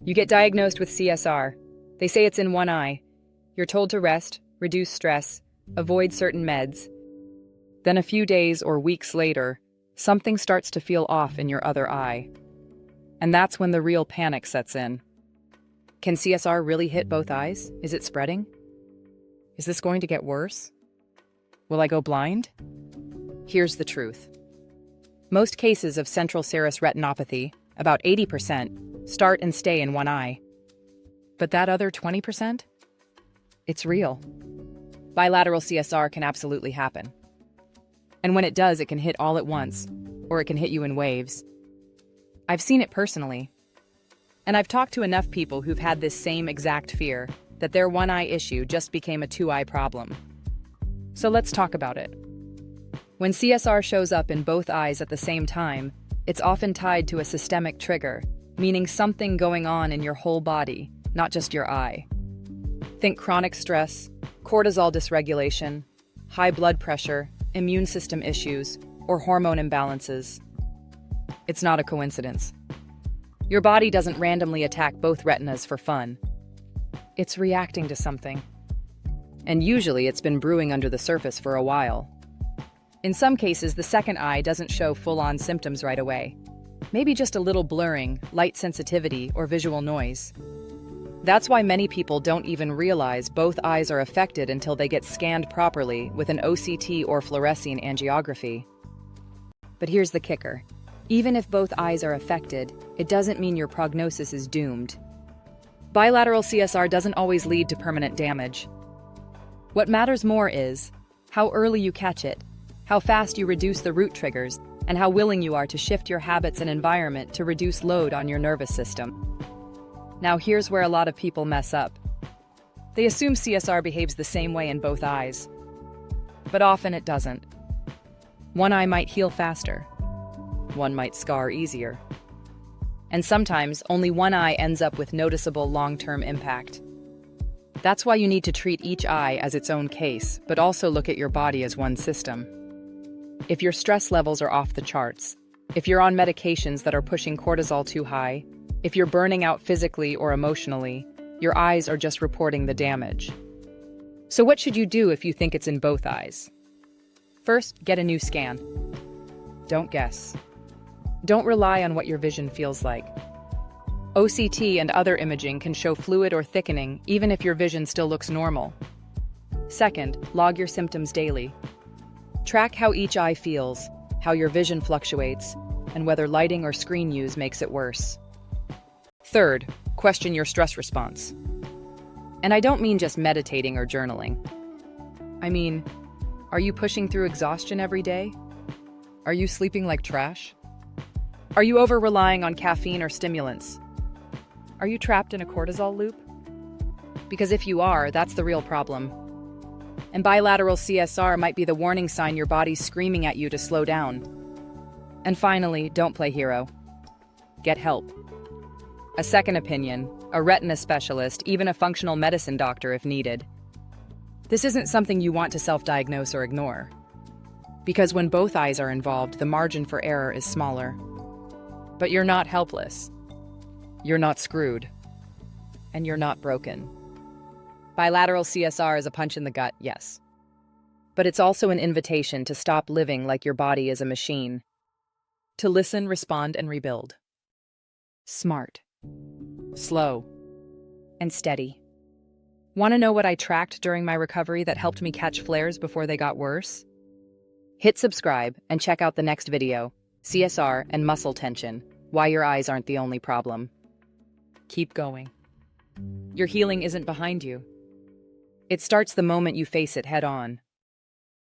You get diagnosed with CSR. They say it's in one eye. You're told to rest, reduce stress, avoid certain meds. Then a few days or weeks later, something starts to feel off in your other eye. And that's when the real panic sets in. Can CSR really hit both eyes? Is it spreading? Is this going to get worse? Will I go blind? Here's the truth. Most cases of central serous retinopathy, about 80%, start and stay in one eye. But that other 20%? It's real. Bilateral CSR can absolutely happen. And when it does, it can hit all at once, or it can hit you in waves. I've seen it personally. And I've talked to enough people who've had this same exact fear, that their one-eye issue just became a two-eye problem. So let's talk about it. When CSR shows up in both eyes at the same time, it's often tied to a systemic trigger, meaning something going on in your whole body, not just your eye. Think chronic stress, cortisol dysregulation, high blood pressure, immune system issues, or hormone imbalances. It's not a coincidence. Your body doesn't randomly attack both retinas for fun. It's reacting to something. And usually it's been brewing under the surface for a while. In some cases, the second eye doesn't show full-on symptoms right away. Maybe just a little blurring, light sensitivity, or visual noise. That's why many people don't even realize both eyes are affected until they get scanned properly with an OCT or fluorescein angiography. But here's the kicker. Even if both eyes are affected, it doesn't mean your prognosis is doomed. Bilateral CSR doesn't always lead to permanent damage. What matters more is how early you catch it, how fast you reduce the root triggers, and how willing you are to shift your habits and environment to reduce load on your nervous system. Now here's where a lot of people mess up. They assume CSR behaves the same way in both eyes. But often it doesn't. One eye might heal faster. One might scar easier. And sometimes only one eye ends up with noticeable long-term impact. That's why you need to treat each eye as its own case, but also look at your body as one system. If your stress levels are off the charts, if you're on medications that are pushing cortisol too high, if you're burning out physically or emotionally, your eyes are just reporting the damage. So what should you do if you think it's in both eyes? First, get a new scan. Don't guess. Don't rely on what your vision feels like. OCT and other imaging can show fluid or thickening even if your vision still looks normal. Second, log your symptoms daily. Track how each eye feels, how your vision fluctuates, and whether lighting or screen use makes it worse. Third, question your stress response. And I don't mean just meditating or journaling. I mean, are you pushing through exhaustion every day? Are you sleeping like trash? Are you over-relying on caffeine or stimulants? Are you trapped in a cortisol loop? Because if you are, that's the real problem. And bilateral CSR might be the warning sign your body's screaming at you to slow down. And finally, don't play hero. Get help. A second opinion, a retina specialist, even a functional medicine doctor if needed. This isn't something you want to self-diagnose or ignore. Because when both eyes are involved, the margin for error is smaller. But you're not helpless. You're not screwed. And you're not broken. Bilateral CSR is a punch in the gut, yes. But it's also an invitation to stop living like your body is a machine. To listen, respond, and rebuild. Smart. Slow. And steady. Want to know what I tracked during my recovery that helped me catch flares before they got worse? Hit subscribe and check out the next video, CSR and muscle tension, why your eyes aren't the only problem. Keep going. Your healing isn't behind you. It starts the moment you face it head on.